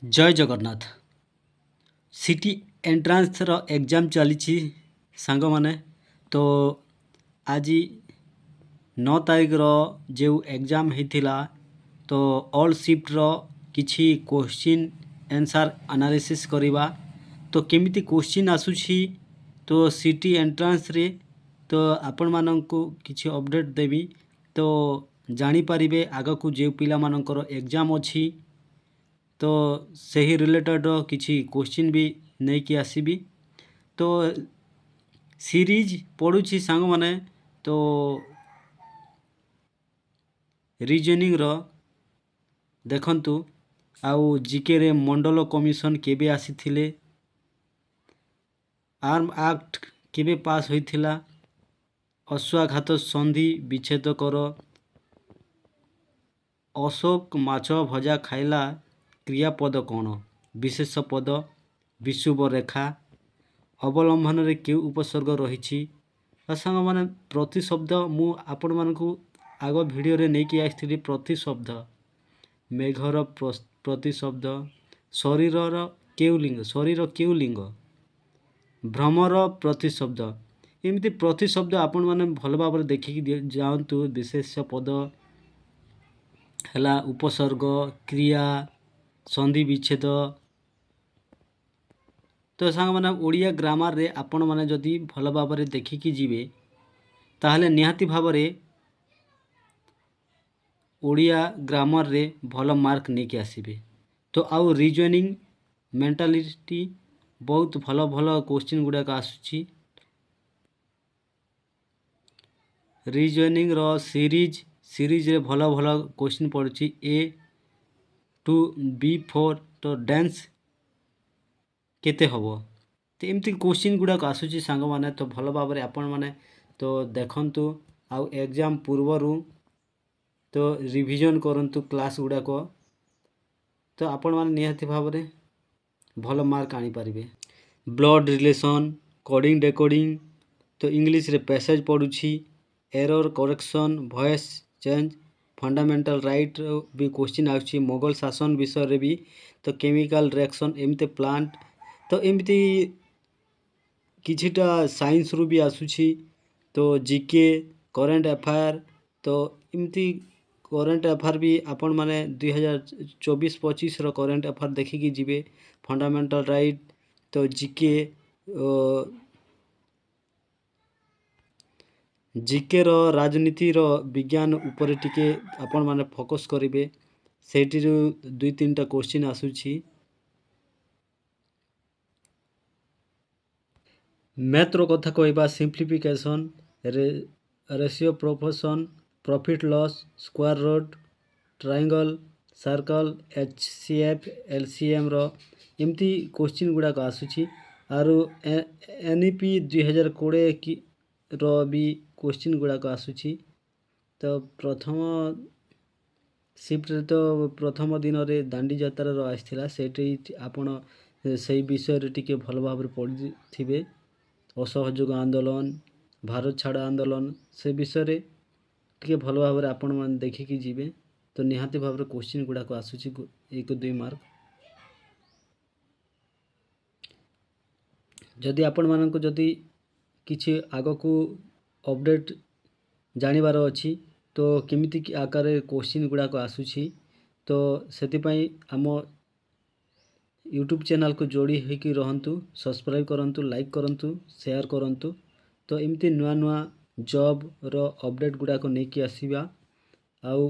जय Jagannath. City entrance exam चली सांग माने। तो आज 9 तारीख जो एग्जाम होता तो ऑल शिफ्ट किछि क्वेश्चन आंसर एनालिसिस करवा। तो केमिति क्वेश्चन आसुछि तो सिटी एंट्रांस रे तो आपण मानंकु किछि अपडेट देवी। तो जानी पारिबे आगकु जे पिला मानकर एग्जाम अछि तो सही रिलेटेड किछि क्वेश्चन भी नहीं कि आसीबी। तो सीरीज पढ़ुछि सांग माने। तो रीजनिंग देखंतु आउ जीके रे मंडल कमिशन केबे आसीथिले, आर्म एक्ट केबे पास होइथिला, अश्वाघात संधि विच्छेद कर, अशोक माछ भजा खाइला क्रियापद कौन, विशेष पद, विषुव रेखा, अवलंबन रे केउ उपसर्ग रही। सांग माने प्रति शब्द मु आपण मानकु आग वीडियो रे नहीं कि आइथिली। प्रति शब्द मेघर प्रति शब्द, शरीर केउ लिंग, भ्रमर प्रति शब्द, एमती प्रति शब्द आपण माने भल भाव देखिकी जातु। विशेष पद है उपसर्ग, क्रिया, संधि विच्छेद। तो सांग माने ओडिया ग्रामर रे आपण माने जदि भल भाव देखिकी जीवे ताहले निहाती भाव रे ओडिया ग्रामर रे भल मार्क नहीं कि आसीबे। तो आउ रीजनिंग मेंटालिटी बहुत भल भल क्वेश्चन गुड़ाक आसुची। रीजनिंग सीरीज रे भल भल क्वेश्चन पड़ुची। A to B4 तो डांस केते हबो। तो एमती क्वेश्चन गुड़ाक आसुची सांग माने। तो भल भाव रे आपण माने तो देखंतु आउ एग्जाम पूर्वरु तो रिविजन करंतु क्लास गुड़ाक। तो आपण माने निहाती भाव रे भल मार्क आनी पारिबे। ब्लड रिलेशन, कोडिंग डेकोडिंग तो इंग्लिश रे पैसेज पड़ुची। Error correction, voice change, fundamental right भी क्वेश्चन आउची। मुगल शासन विषय रे भी तो केमिकल रिएक्शन एमते प्लांट तो एमती किछिटा साइंस रु भी आसुची। तो जीके करेंट अफेयर तो एमती करेंट अफेयर भी आपण माने 2024-25 रो करेंट अफेयर देखिकी जीवे। फंडामेंटल राइट तो जीके रो राजनीति रो विज्ञान ऊपर टिके आपण माने फोकस करिवे। सेठी 2-3टा क्वेश्चन आसुची। मैथ रो कथा कहबा simplification, ratio proportion, profit loss, square root, triangle, circle, HCF, LCM रो एमती क्वेश्चन गुड़ाक आसुची। आरु NEP 2020 की रो भी क्वेश्चन गुड़ाक आसुची। तो प्रथम शिफ्ट तो प्रथम दिन रे दांडी यात्रा रो आइथिला। सेठी आपण सही विषय रे टिके भल भाव रे पढ़ी थिबे। असहयोग आंदोलन, भारत छाड़ आंदोलन से विषय रे टिके भल भाव रे आपण मान देखिकी जीवे। तो निहाती भाव रे क्वेश्चन गुड़ाक आसुची 1-2 मार्क। जदि आपण माननको जदि किछि आगकू अपडेट जानिबार अछि तो केमिति आकार क्वेश्चन गुड़ाक आसुची। तो सेतिपई आम यूट्यूब चैनल को जोड़ी होइकी रहंतु, सब्सक्राइब करंतु, लाइक करंतु, शेयर करंतु। तो एमती नुआ नुआ जॉब रो अपडेट गुड़ाक नहीं कि आसीबा। आउ